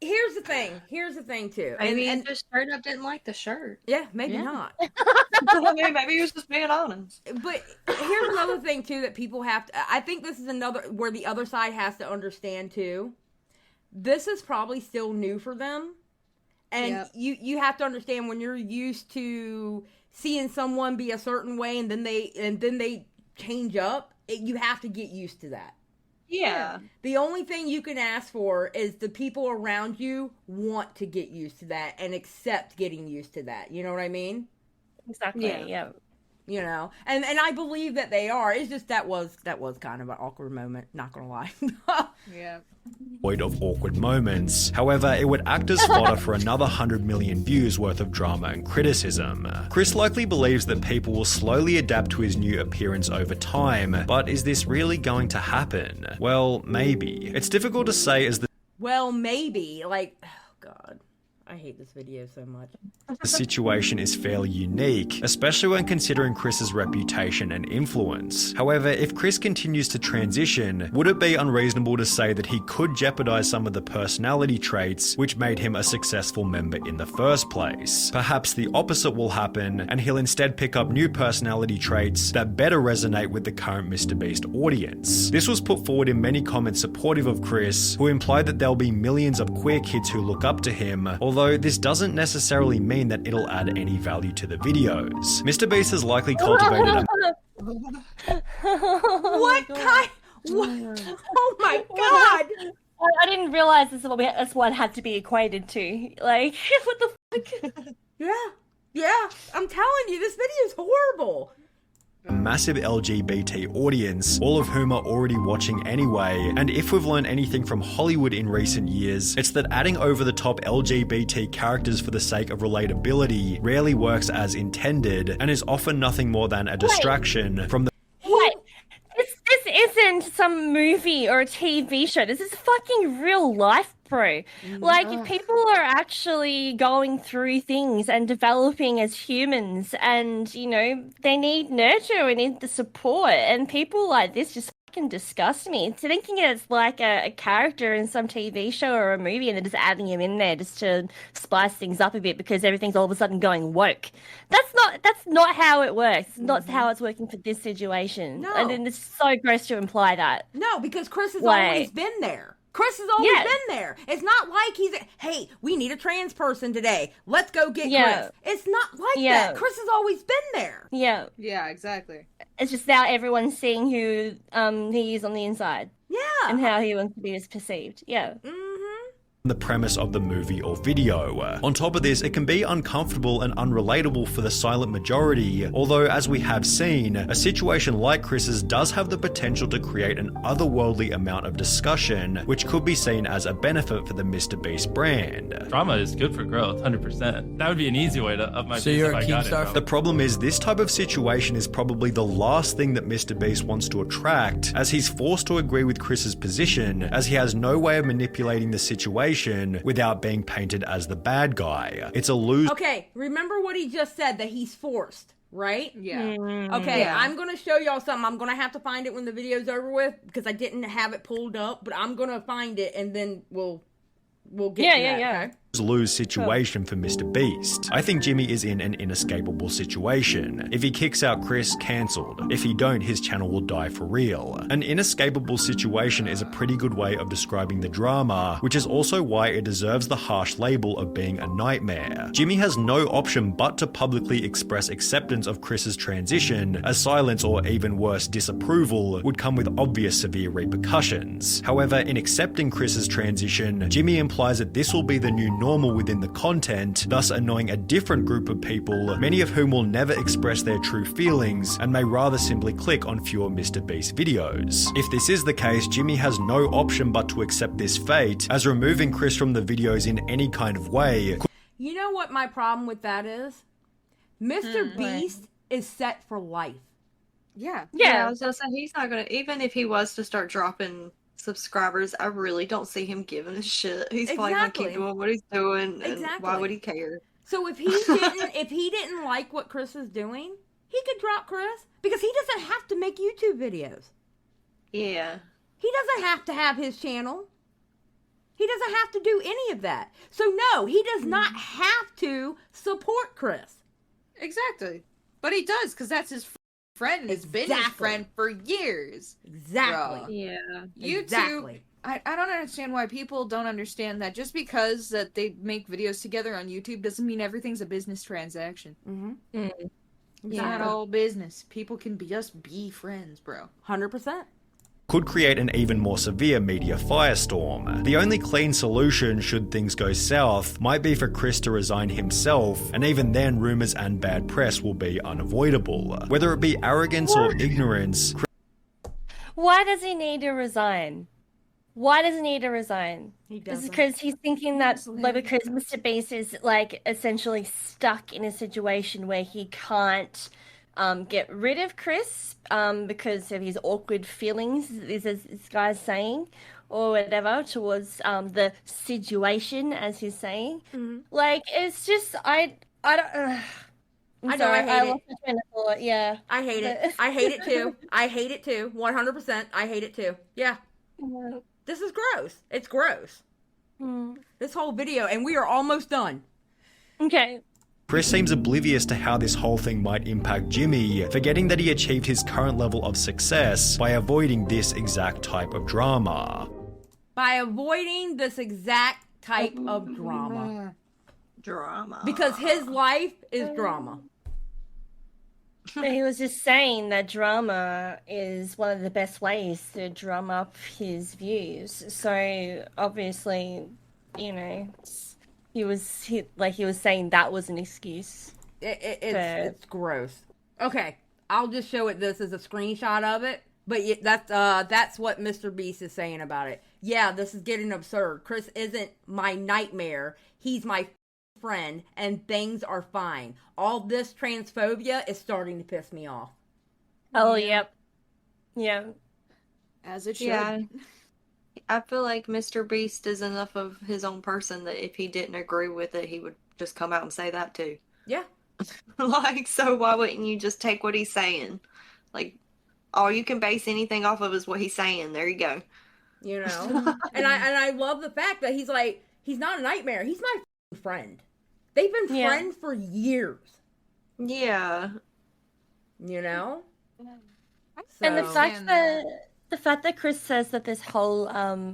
Here's the thing, too. Maybe the straight up didn't like the shirt. Yeah, maybe not. I mean, maybe he was just being honest. But here's another thing, too, that people have to... I think this is another... Where the other side has to understand, too. This is probably still new for them. And you have to understand when you're used to seeing someone be a certain way and then they change up, you have to get used to that. Yeah. The only thing you can ask for is the people around you want to get used to that and accept getting used to that. You know what I mean? Exactly. Yeah. You know, and I believe that they are. It's just that was kind of an awkward moment. Not gonna lie. Yeah. Void of awkward moments. However, it would act as fodder for another 100 million views worth of drama and criticism. Chris likely believes that people will slowly adapt to his new appearance over time, but is this really going to happen? Well, maybe. It's difficult to say as the like, oh god. I hate this video so much. The situation is fairly unique, especially when considering Chris's reputation and influence. However, if Chris continues to transition, would it be unreasonable to say that he could jeopardize some of the personality traits which made him a successful member in the first place? Perhaps the opposite will happen, and he'll instead pick up new personality traits that better resonate with the current MrBeast audience. This was put forward in many comments supportive of Chris, who implied that there'll be millions of queer kids who look up to him, although this doesn't necessarily mean that it'll add any value to the videos. MrBeast has likely cultivated a... What kind? What? Oh my god! I didn't realize that's what had to be equated to. Like, what the fuck? Yeah. I'm telling you, this video is horrible. A massive LGBT audience, all of whom are already watching anyway, and if we've learned anything from Hollywood in recent years, it's that adding over-the-top LGBT characters for the sake of relatability rarely works as intended, and is often nothing more than a distraction from the... Wait, this isn't some movie or a TV show, this is fucking real life, bro. Like, if people are actually going through things and developing as humans and, you know, they need nurture, we need the support, and people like this just fucking disgust me. Thinking it's like a character in some TV show or a movie and they're just adding him in there just to spice things up a bit because everything's all of a sudden going woke. That's not how it works. It's not how it's working for this situation. No. And then it's so gross to imply that. No, because Chris has always been there. Chris has always been there. It's not like hey, we need a trans person today. Let's go get Chris. It's not like that. Chris has always been there. Yeah. Yeah, exactly. It's just now everyone's seeing who he is on the inside. Yeah. And how he wants to be perceived. Yeah. The premise of the movie or video. On top of this, it can be uncomfortable and unrelatable for the silent majority, although as we have seen, a situation like Chris's does have the potential to create an otherworldly amount of discussion, which could be seen as a benefit for the MrBeast brand. Drama is good for growth, 100%. That would be an easy way to up my So you're a Keemstar? The problem is this type of situation is probably the last thing that MrBeast wants to attract, as he's forced to agree with Chris's position, as he has no way of manipulating the situation without being painted as the bad guy. It's a lose. Okay, remember what he just said, that he's forced, right? Yeah. Okay, I'm going to show y'all something. I'm going to have to find it when the video's over with because I didn't have it pulled up, but I'm going to find it and then we'll get to that. Okay? Lose situation for MrBeast. I think Jimmy is in an inescapable situation. If he kicks out Chris, cancelled. If he don't, his channel will die for real. An inescapable situation is a pretty good way of describing the drama, which is also why it deserves the harsh label of being a nightmare. Jimmy has no option but to publicly express acceptance of Chris's transition, as silence or even worse, disapproval would come with obvious severe repercussions. However, in accepting Chris's transition, Jimmy implies that this will be the new normal within the content, thus annoying a different group of people, many of whom will never express their true feelings and may rather simply click on fewer MrBeast videos. If this is the case, Jimmy has no option but to accept this fate, as removing Chris from the videos in any kind of way. You know what my problem with that is? MrBeast is set for life. Yeah. I was gonna say, he's not gonna, even if he was to start dropping subscribers, I really don't see him giving a shit. He's probably gonna keep doing what he's doing, and why would he care? So if he didn't like what Chris is doing, he could drop Chris, because he doesn't have to make YouTube videos. Yeah. He doesn't have to have his channel. He doesn't have to do any of that. So no, he does not have to support Chris. Exactly. But he does, because that's his friend, and it's been his friend for years. Exactly. Bro. Yeah. YouTube, I don't understand why people don't understand that just because that they make videos together on YouTube doesn't mean everything's a business transaction. It's not all business. People can just be friends, bro. 100%. Could create an even more severe media firestorm. The only clean solution, should things go south, might be for Chris to resign himself, and even then rumours and bad press will be unavoidable. Whether it be arrogance or ignorance... Why does he need to resign? Why does he need to resign? He doesn't. Is it because he's thinking that because MrBeast is like essentially stuck in a situation where he can't get rid of Chris because of his awkward feelings, is this guy's saying, or whatever, towards the situation, as he's saying. Like, it's just, I don't... I know, I hate it. lost my train of thought, yeah. I hate it. I hate it too. I hate it too. 100%. I hate it too. Yeah. This is gross. It's gross. This whole video, and we are almost done. Okay. Chris seems oblivious to how this whole thing might impact Jimmy, forgetting that he achieved his current level of success by avoiding this exact type of drama. By avoiding this exact type of drama. Because his life is drama. He was just saying that drama is one of the best ways to drum up his views. So obviously, you know, he was saying that was an excuse. It's gross. Okay, I'll just show it this as a screenshot of it. But that's what MrBeast is saying about it. Yeah, this is getting absurd. Chris isn't my nightmare. He's my friend, and things are fine. All this transphobia is starting to piss me off. Oh, yep. Yeah. As it should. Yeah. I feel like MrBeast is enough of his own person that if he didn't agree with it, he would just come out and say that too. Yeah. Like, so why wouldn't you just take what he's saying? Like, all you can base anything off of is what he's saying. There you go. You know? and I love the fact that he's like, he's not a nightmare. He's my friend. They've been friends for years. Yeah. You know? So, and the fact that Chris says that this whole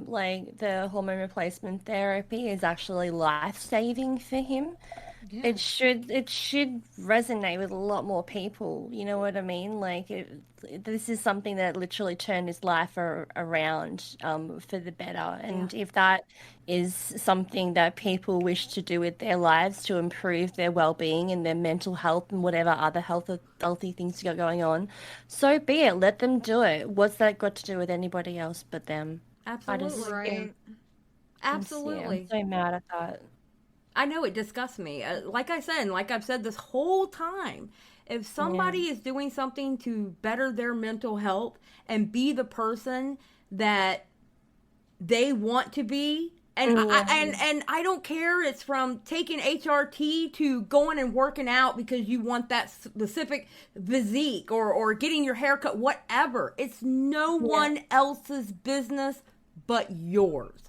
like the hormone replacement therapy is actually life-saving for him. Yeah. It should resonate with a lot more people. You know what I mean? Like, this is something that literally turned his life around for the better. And if that is something that people wish to do with their lives to improve their well-being and their mental health and whatever other healthy things got going on, so be it. Let them do it. What's that got to do with anybody else but them? Absolutely. Absolutely. I'm so mad at that. I know it disgusts me. Like I said, and like I've said this whole time, if somebody is doing something to better their mental health and be the person that they want to be, and I don't care, it's from taking HRT to going and working out because you want that specific physique or getting your hair cut, whatever. It's no one else's business but yours.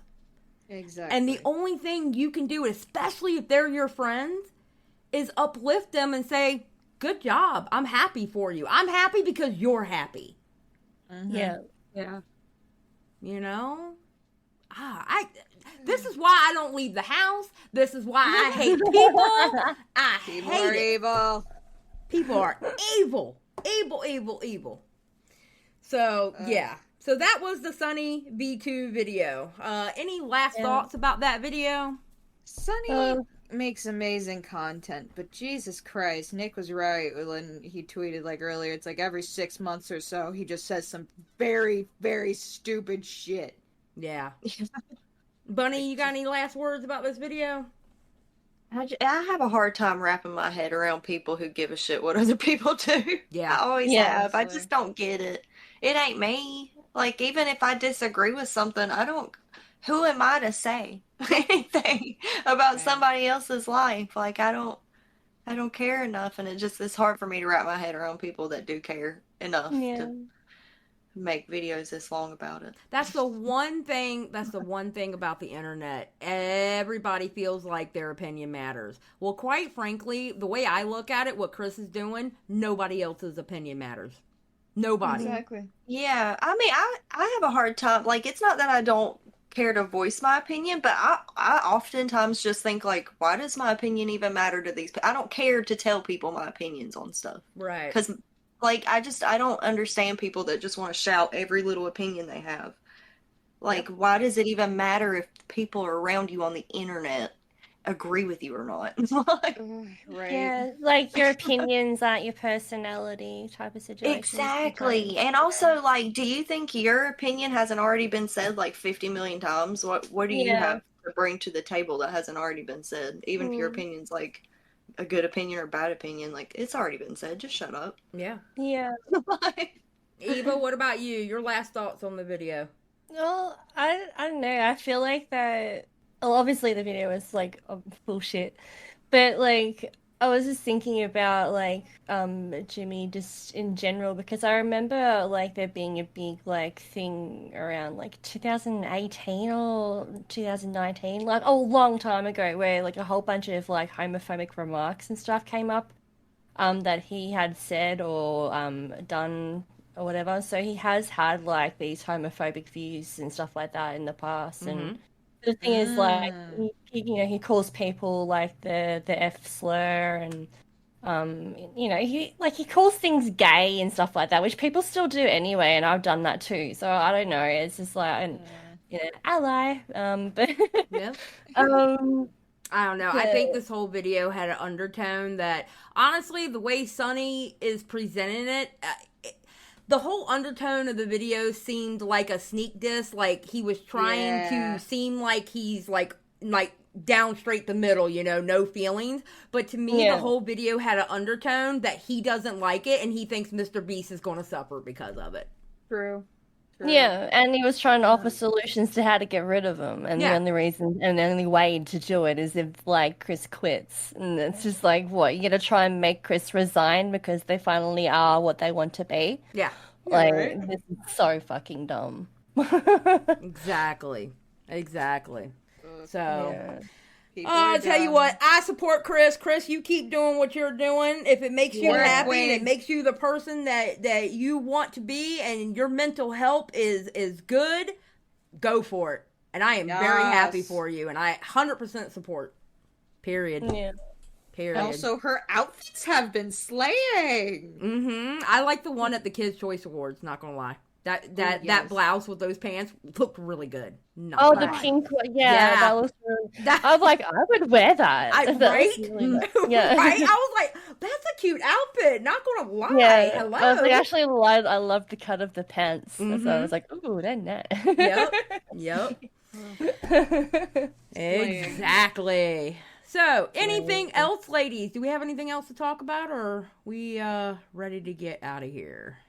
Exactly. And the only thing you can do, especially if they're your friends, is uplift them and say, good job. I'm happy for you. I'm happy because you're happy. Mm-hmm. Yeah. Yeah. You know? This is why I don't leave the house. This is why I hate people. People are evil. People are evil. Evil. So, yeah. So that was the SunnyV2 video. Any last thoughts about that video? Sunny makes amazing content, but Jesus Christ, Nick was right when he tweeted like earlier. It's like every 6 months or so, he just says some very, very stupid shit. Yeah. Bunny, you got any last words about this video? I have a hard time wrapping my head around people who give a shit what other people do. Yeah. I always have. I just don't get it. It ain't me. Like, even if I disagree with something, who am I to say anything about somebody else's life? Like, I don't care enough, and it's hard for me to wrap my head around people that do care enough to make videos this long about it. That's the one thing about the internet. Everybody feels like their opinion matters. Well, quite frankly, the way I look at it, what Chris is doing, nobody else's opinion matters. Nobody. Exactly. Yeah, I mean, I have a hard time. Like, it's not that I don't care to voice my opinion, but I oftentimes just think, like, why does my opinion even matter to these people? I don't care to tell people my opinions on stuff. Right. Because, like, I don't understand people that just want to shout every little opinion they have. Like, why does it even matter if people around you on the internet agree with you or not? Right. Yeah, like your opinions aren't your personality type of situation. Exactly. And also, like, do you think your opinion hasn't already been said like 50 million times? What do you have to bring to the table that hasn't already been said? Even if your opinion's like a good opinion or bad opinion, like, it's already been said. Just shut up. Yeah. Yeah. Eva, what about you? Your last thoughts on the video? Well, I don't know. I feel like that. Well, obviously the video is like bullshit, but like I was just thinking about like Jimmy just in general, because I remember like there being a big like thing around like 2018 or 2019, like a long time ago, where like a whole bunch of like homophobic remarks and stuff came up that he had said or done or whatever. So he has had like these homophobic views and stuff like that in the past. And the thing is, like, he calls people like the F slur, and he calls things gay and stuff like that, which people still do anyway, and I've done that too. So I don't know. It's just like ally. But I don't know. I think this whole video had an undertone that, honestly, the way Sunny is presenting it, the whole undertone of the video seemed like a sneak diss. Like he was trying to seem like he's like down straight the middle, no feelings. But to me, the whole video had an undertone that he doesn't like it, and he thinks MrBeast is going to suffer because of it. True. Yeah, and he was trying to offer solutions to how to get rid of him, and the only reason and the only way to do it is if like Chris quits, and it's just like, what, you're gonna try and make Chris resign because they finally are what they want to be? Yeah, like this is so fucking dumb. Exactly. So. I'll tell you what, I support Chris. Chris, you keep doing what you're doing. If it makes you happy and it makes you the person that you want to be, and your mental health is good, go for it. And I am very happy for you, and I 100% support. Period. Yeah. Period. Also, her outfits have been slaying. I like the one at the Kids' Choice Awards, not gonna lie. That blouse with those pants looked really good. The pink one, that was. I was like, I would wear that. Right? Really nice. Yeah, right. I was like, that's a cute outfit. Not gonna lie. Yeah, hello. I was like, actually, I loved the cut of the pants. So I was like, ooh, they're nice. Yep. Exactly. So, anything else, ladies? Do we have anything else to talk about, or are we ready to get out of here?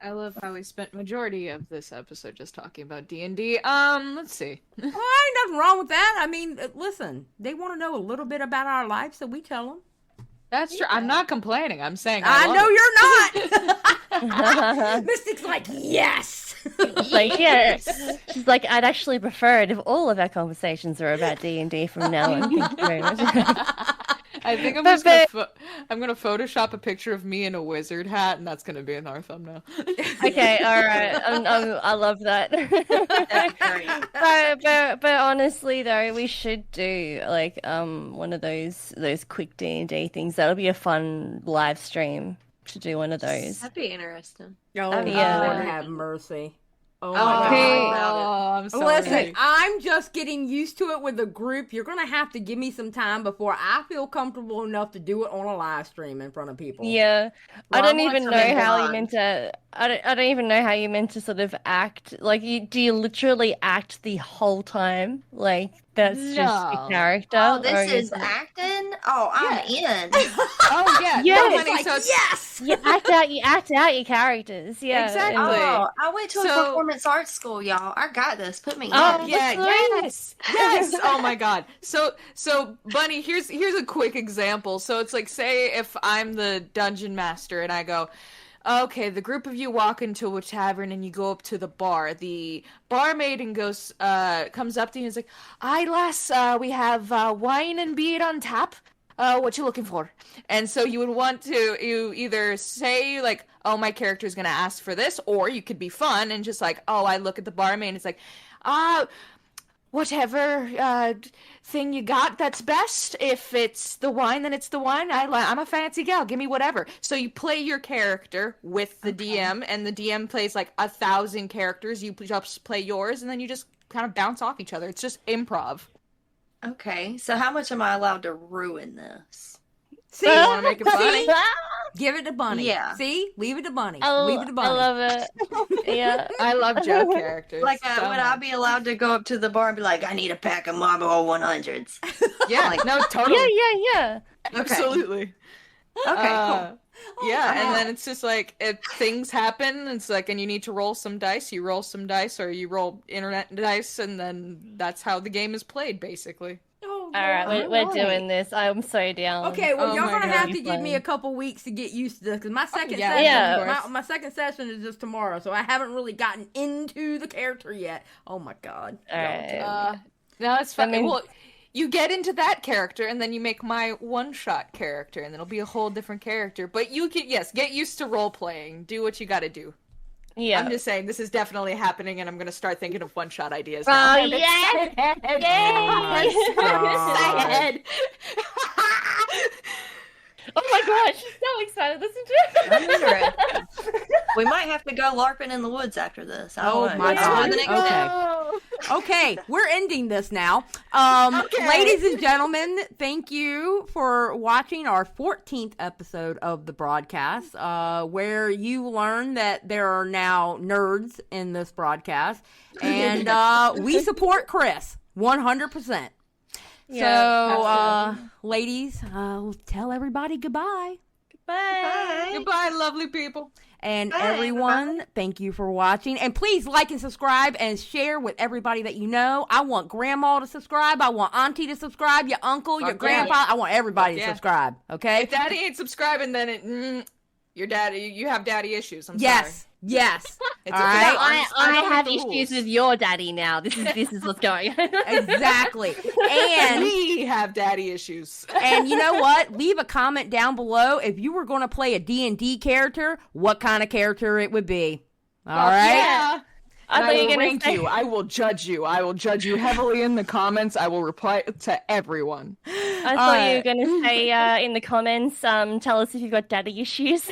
I love how we spent majority of this episode just talking about D&D. Let's see. Well, ain't nothing wrong with that. I mean, listen, they want to know a little bit about our lives, so we tell them. That's true. I'm not complaining. I'm saying I know you're not. Mystic's like, yes. Like, yes. She's like, I'd actually prefer it if all of our conversations are about D&D from now on. Thank you very much. I think I'm just gonna Photoshop a picture of me in a wizard hat, and that's gonna be in our thumbnail. Okay, all right. I love that. But honestly, though, we should do like one of those quick D&D things. That'll be a fun live stream to do one of those. That'd be interesting. Oh, Lord have mercy. Oh my God. I'm sorry. Listen, I'm just getting used to it with the group. You're going to have to give me some time before I feel comfortable enough to do it on a live stream in front of people. Yeah. Well, I don't even know how you meant to... I don't even know how you meant to sort of act. Like, do you literally act the whole time? Like, that's just your character? Oh, this is acting? Oh, I'm in. Oh, yeah. Yes. Like, yes! You act out your characters. Yeah. Exactly. Oh, I went to a performance arts school, y'all. I got this. Put me in. Oh, yeah, yes. Oh my God. So Bunny, here's a quick example. So it's like, say if I'm the dungeon master and I go, okay, the group of you walk into a tavern and you go up to the bar. The barmaid comes up to you and is like, "Aye, lass, we have wine and beer on tap. What you looking for?" And so you would want to, you either say like, "Oh, my character is gonna ask for this," or you could be fun and just like, "Oh, I look at the barmaid and it's like, whatever thing you got that's best. If it's the wine, then it's the wine. I'm a fancy gal. Give me whatever." So you play your character with the DM, and the DM plays like 1,000 characters. You just play yours, and then you just kind of bounce off each other. It's just improv. Okay, so how much am I allowed to ruin this? See, you want to make it funny? Give it to Bunny. Yeah. See, leave it to Bunny. Leave it to Bunny. I love it. Yeah. I love joke characters. Like, so would I be allowed to go up to the bar and be like, "I need a pack of Marlboro 100s"? Yeah, like, no, totally. Yeah. Okay. Absolutely. Okay, cool. Yeah, and then it's just like, if things happen, it's like, and you need to roll some dice, you roll some dice, or you roll internet dice, and then that's how the game is played, basically. Oh, All right, we're doing this. I'm so down. Okay, well, y'all my gonna God. have to give me a couple weeks to get used to this, because my second yeah. session, Yeah. my second session is just tomorrow, so I haven't really gotten into the character yet. Oh my God. All right. No, it's fine. I mean- Well, you get into that character, and then you make my one-shot character, and it'll be a whole different character. But you can, yes, get used to role-playing. Do what you gotta do. Yeah. I'm just saying, this is definitely happening, and I'm gonna start thinking of one-shot ideas now. Oh, yeah! Yay! Sad. Oh my gosh, so excited. Listen to it. I'm interested. We might have to go LARPing in the woods after this. I don't know. My Let's God. do the next Okay. step. Okay, we're ending this now. Ladies and gentlemen, thank you for watching our 14th episode of the broadcast, where you learn that there are now nerds in this broadcast, and we support Chris 100%. Yeah, so, ladies, tell everybody goodbye. Bye. Goodbye, lovely people. And Bye, everyone, thank you for watching. And please like and subscribe and share with everybody that you know. I want grandma to subscribe. I want auntie to subscribe. Your uncle, your grandpa. I want everybody to subscribe. Okay? If daddy ain't subscribing, then your daddy, you have daddy issues. I'm yes. sorry. Yes. It's all right. I have issues with your daddy now. This is what's going on. Exactly. And we have daddy issues. And you know what? Leave a comment down below if you were going to play a D&D character, what kind of character it would be. All right? Yeah. I thought you will were rank gonna say... you. I will judge you. I will judge you heavily in the comments. I will reply to everyone. I thought you were going to say in the comments, tell us if you've got daddy issues.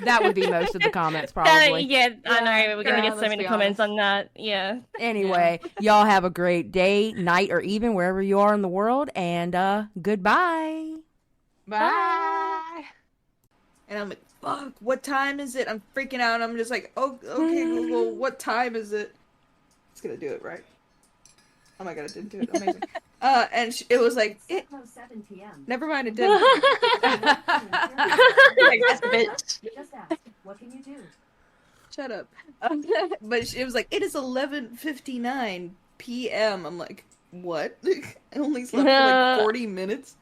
That would be most of the comments, probably. Yeah, I know. We're going to get so many comments on that. Yeah. Anyway, y'all have a great day, night, or even wherever you are in the world. And goodbye. Bye. And I'm like, fuck, what time is it? I'm freaking out. I'm just like, oh, okay, Google, what time is it? It's going to do it, right? Oh my god, it didn't do it. Amazing. And it was like, 7 p.m. Never mind, it didn't. Like, that's a bitch. Just ask, what can you do? Shut up. But it was like, it is 11:59 p.m. I'm like, what? I only slept for like 40 minutes.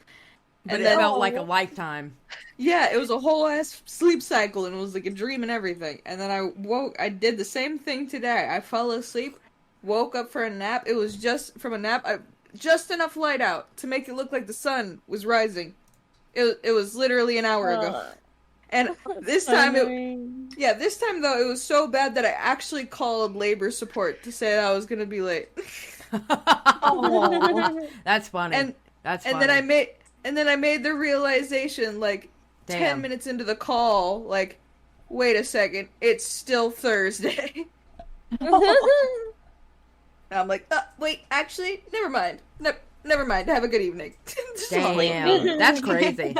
But And it then- felt like a lifetime. Yeah, it was a whole ass sleep cycle, and it was like a dream and everything. And then I did the same thing today. I fell asleep, woke up for a nap. It was just from a nap, just enough light out to make it look like the sun was rising. It was literally an hour ago. And this time this time though, it was so bad that I actually called labor support to say that I was gonna be late. That's funny. That's funny. And then I made the realization, like, Damn. 10 minutes into the call, like, wait a second, it's still Thursday. I'm like, wait, actually, never mind. Never mind. Have a good evening. Damn, that's crazy.